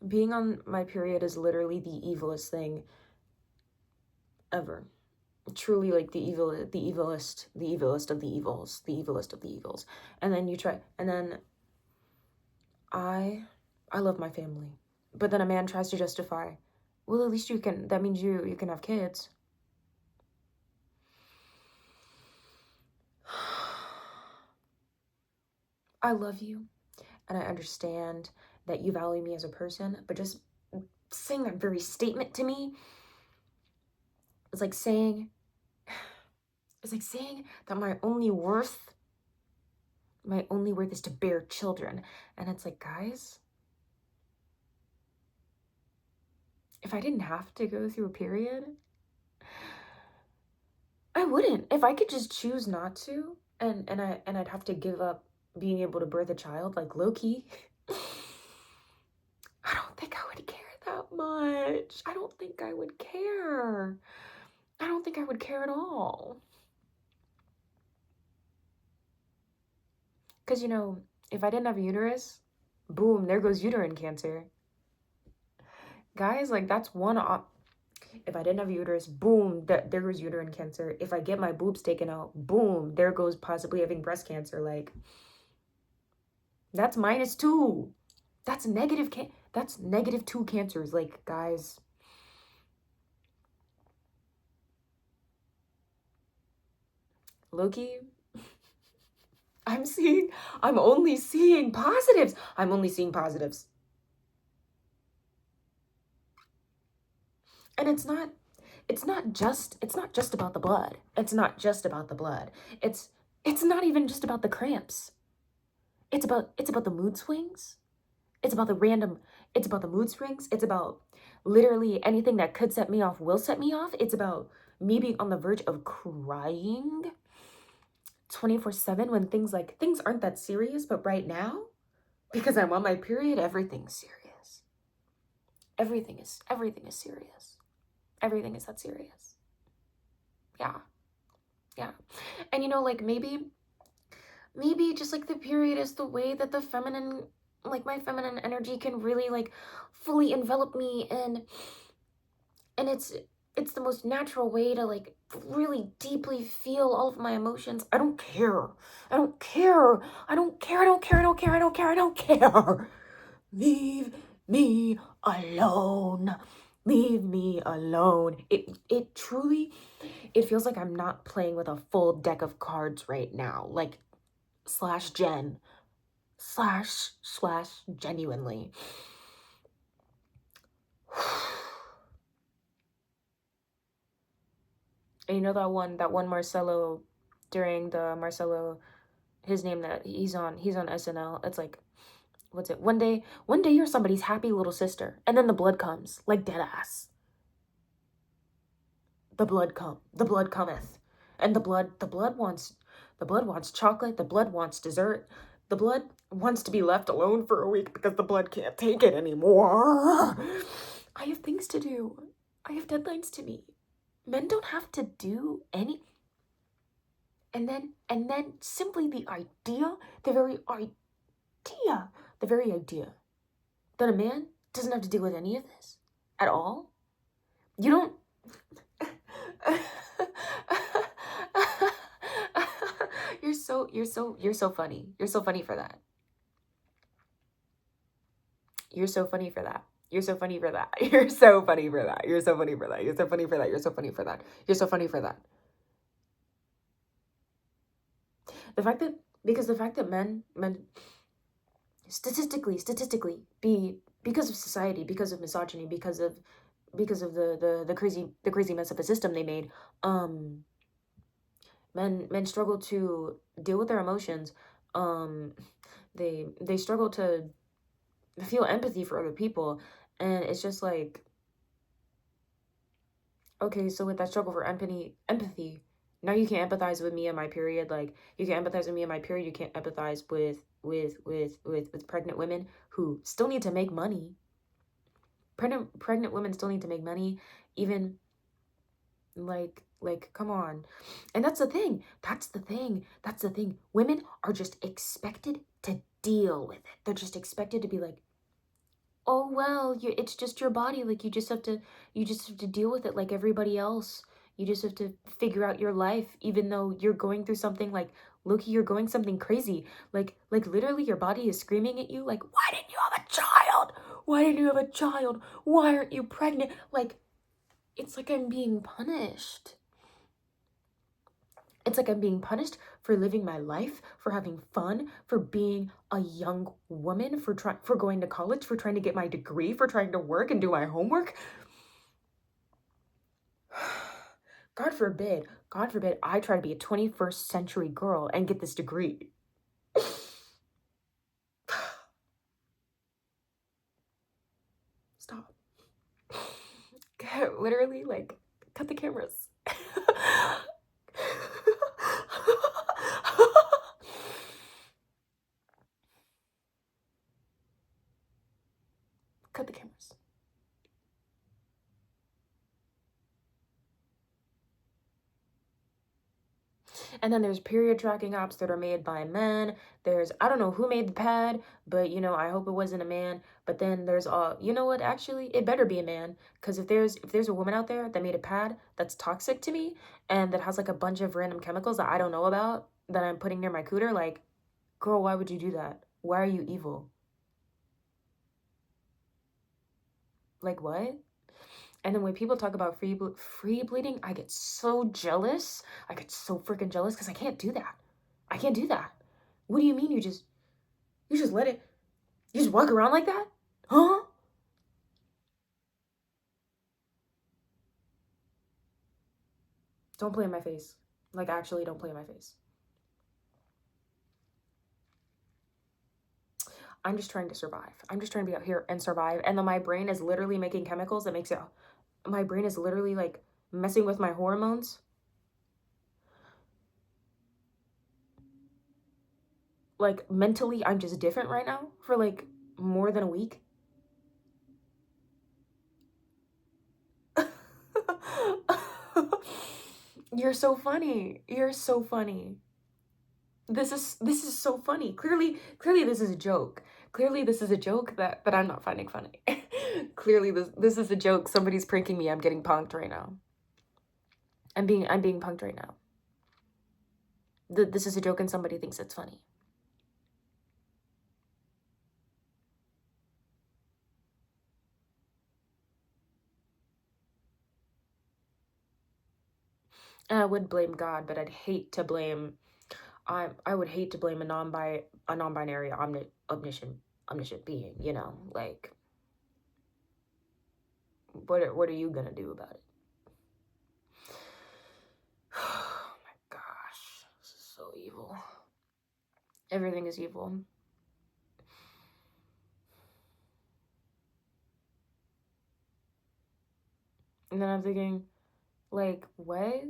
being on my period is literally the evilest thing ever. Truly, like the evilest of the evils, the evilest of the evils. And then I I love my family. But then a man tries to justify, well, at least that means you can have kids. I love you, and I understand that you value me as a person, but just saying that very statement to me is like saying, that my only worth is to bear children. And it's like, guys, if I didn't have to go through a period, I wouldn't. If I could just choose not to, and I'd have to give up being able to birth a child, like low-key, I don't think I would care that much. I don't think I would care. I don't think I would care at all. Because, if I didn't have a uterus, boom, there goes uterine cancer. Guys, like, that's one if I didn't have a uterus, boom, there goes uterine cancer. If I get my boobs taken out, boom, there goes possibly having breast cancer. Like, that's -2. That's that's -2 cancers. Like, guys, Loki, I'm only seeing positives. I'm only seeing positives. And it's not just about the blood. It's not just about the blood. It's not even just about the cramps. It's about the mood swings. It's about the mood swings. It's about literally anything that could set me off will set me off. It's about me being on the verge of crying 24/7 when things aren't that serious, but right now, because I'm on my period, everything's serious. Everything is serious. Everything is that serious. Yeah. Yeah. And like maybe just like the period is the way that the feminine, like my feminine energy can really like fully envelop me, and it's the most natural way to like really deeply feel all of my emotions. I don't care. I don't care. I don't care. I don't care. I don't care. I don't care. I don't care. Leave me alone. Leave me alone. It truly, it feels like I'm not playing with a full deck of cards right now. Like /Gen / genuinely. And that one Marcelo, during the Marcelo, his name that he's on SNL. It's like, what's it? One day you're somebody's happy little sister, and then the blood comes, like dead ass. The blood cometh, and the blood wants chocolate. The blood wants dessert. The blood wants to be left alone for a week because the blood can't take it anymore. I have things to do. I have deadlines to meet. Men don't have to do any. And then simply the very idea that a man doesn't have to deal with any of this at all. You don't. You're so funny. You're so funny for that. You're so funny for that. You're so funny for that. You're so funny for that. You're so funny for that. You're so funny for that. You're so funny for that. You're so funny for that. The fact that men statistically because of society, because of misogyny, because of the crazy mess of a system they made, men struggle to deal with their emotions. They struggle to feel empathy for other people, and it's just like, okay, so with that struggle for empathy, now you can't empathize with me in my period. Like, you can't empathize with me in my period. You can't empathize with pregnant women who still need to make money. Pregnant women still need to make money, even like come on. And that's the thing. Women are just expected to deal with it. They're just expected to be like, oh well, it's just your body. Like, you just have to deal with it like everybody else. You just have to figure out your life, even though you're going through something like, Loki, you're going something crazy. Like literally your body is screaming at you, like, why didn't you have a child? Why didn't you have a child? Why aren't you pregnant? Like, it's like I'm being punished. It's like I'm being punished for living my life, for having fun, for being a young woman, for going to college, for trying to get my degree, for trying to work and do my homework. God forbid I try to be a 21st century girl and get this degree. Stop. Literally, like, cut the cameras. Cut the cameras. And then there's period tracking apps that are made by men. There's, I don't know who made the pad, but you know, I hope it wasn't a man. But then there's you know what, actually, it better be a man. Because if there's a woman out there that made a pad that's toxic to me and that has like a bunch of random chemicals that I don't know about that I'm putting near my cooter, like, girl, why would you do that? Why are you evil? Like, what? And then when people talk about free bleeding, I get so jealous. I get so freaking jealous because I can't do that. I can't do that. What do you mean you just let it, you just walk around like that? Huh? Don't play in my face. Like, actually, don't play in my face. I'm just trying to survive. I'm just trying to be out here and survive. And then my brain is literally making chemicals that makes it, my brain is literally like messing with my hormones. Like, mentally, I'm just different right now for like more than a week. You're so funny. You're so funny. This is so funny. Clearly this is a joke. Clearly this is a joke that I'm not finding funny. Clearly this is a joke. Somebody's pranking me. I'm getting punked right now. I'm being punked right now. This is a joke and somebody thinks it's funny. And I would blame God, but I'd hate to blame I would hate to blame a non-binary omniscient being, you know, like what are you gonna do about it? Oh my gosh, this is so evil. Everything is evil. And then I'm thinking, like, what?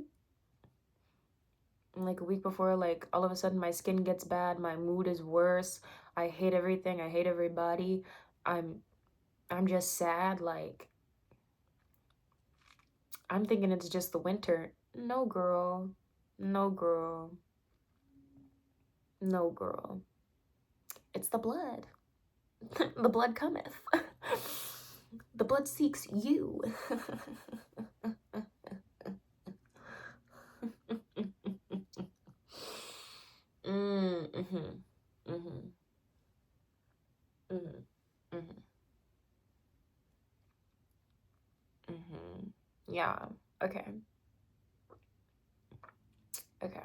And like a week before, like, all of a sudden my skin gets bad, my mood is worse, I hate everything, I hate everybody, I'm I'm just sad, like, I'm thinking it's just the winter. No, girl. No, girl. No, girl. It's the blood. The blood cometh. The blood seeks you. Mm-hmm. Mm-hmm. Mm-hmm. Mm-hmm. Mm-hmm. Yeah. Okay. Okay.